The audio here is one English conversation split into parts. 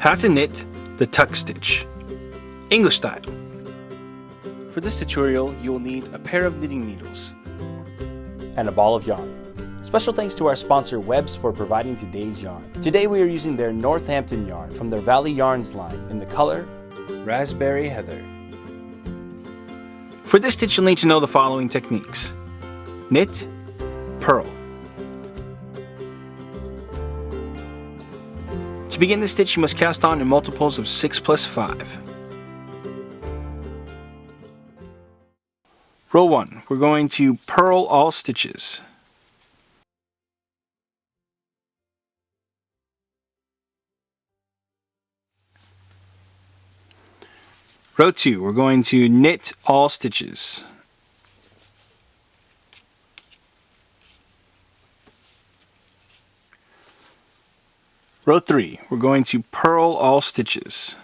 How to knit the tuck stitch, English style. For this tutorial, you will need a pair of knitting needles and a ball of yarn. Special thanks to our sponsor Webs for providing today's yarn. Today we are using their Northampton yarn from their Valley Yarns line in the color Raspberry Heather. For this stitch, you'll need to know the following techniques: knit, purl. To begin the stitch, you must cast on in multiples of 6 plus 5. Row 1, we're going to purl all stitches. Row 2, we're going to knit all stitches. Row 3, we're going to purl all stitches.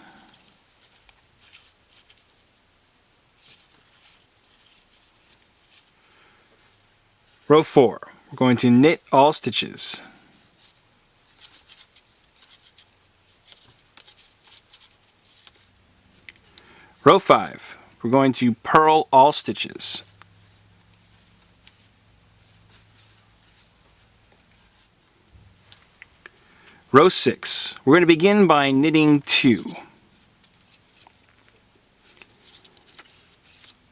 Row 4, we're going to knit all stitches. Row 5, we're going to purl all stitches. Row 6, we're going to begin by knitting 2.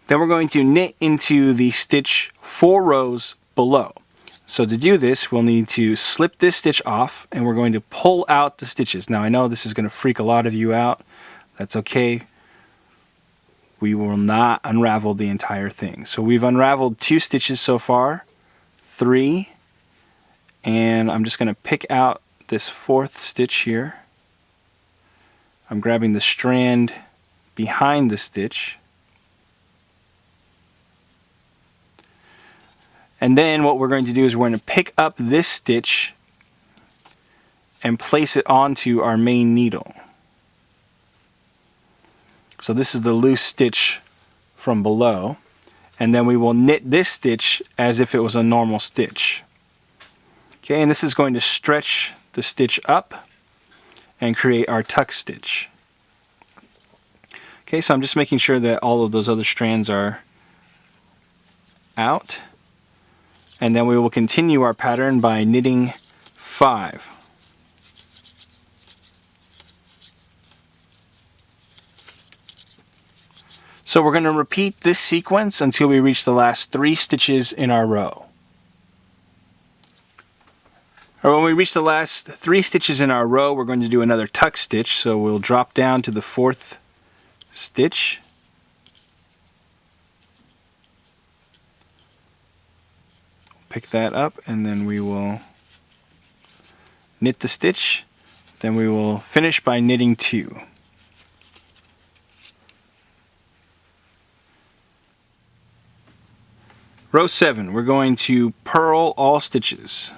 Then we're going to knit into the stitch 4 rows below. So to do this, we'll need to slip this stitch off and we're going to pull out the stitches. Now I know this is going to freak a lot of you out. That's okay. We will not unravel the entire thing. So we've unraveled 2 stitches so far, 3, and I'm just going to pick out this 4th stitch here. I'm grabbing the strand behind the stitch. And then what we're going to do is we're going to pick up this stitch and place it onto our main needle. So this is the loose stitch from below, and then we will knit this stitch as if it was a normal stitch. Okay, and this is going to stretch the stitch up and create our tuck stitch. Okay, so I'm just making sure that all of those other strands are out, and then we will continue our pattern by knitting 5. So we're going to repeat this sequence until we reach the last 3 stitches in our row. Or when we reach the last 3 stitches in our row, we're going to do another tuck stitch. So we'll drop down to the 4th stitch. Pick that up and then we will knit the stitch. Then we will finish by knitting 2. Row 7, we're going to purl all stitches.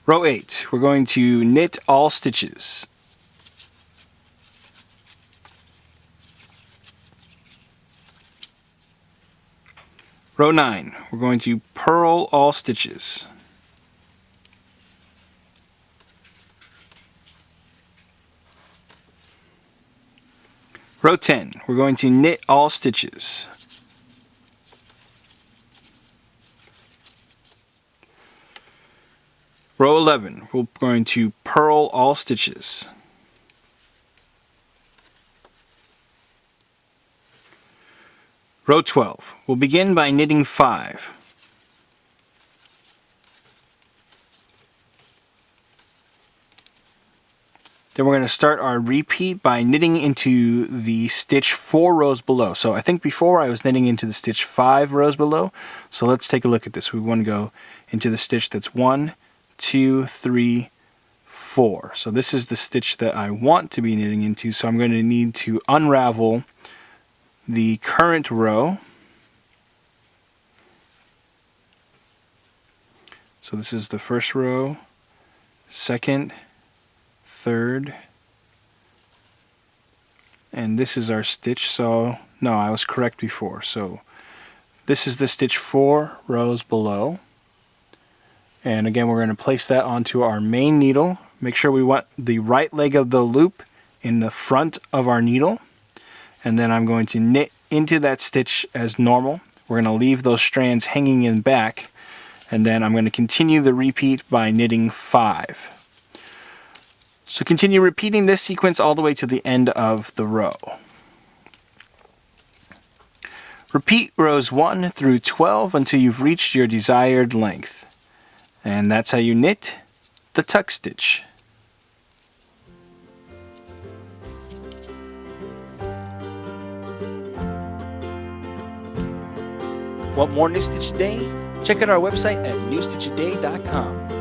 Row 8, we're going to knit all stitches. Row 9, we're going to purl all stitches. Row 10, we're going to knit all stitches. Row 11, we're going to purl all stitches. Row 12, we'll begin by knitting 5. Then we're going to start our repeat by knitting into the stitch 4 rows below. So I think before I was knitting into the stitch 5 rows below. So let's take a look at this. We want to go into the stitch that's 1, 2, 3, 4. So this is the stitch that I want to be knitting into. So I'm going to need to unravel the current row. So this is the first row, second, third, and this is our stitch. So no, I was correct before. So This is the stitch 4 rows below. And again, we're going to place that onto our main needle. Make sure we want the right leg of the loop in the front of our needle. And then I'm going to knit into that stitch as normal. We're going to leave those strands hanging in back. And then I'm going to continue the repeat by knitting 5. So continue repeating this sequence all the way to the end of the row. Repeat rows 1 through 12 until you've reached your desired length. And that's how you knit the tuck stitch. Want more New Stitch A Day? Check out our website at newstitchaday.com.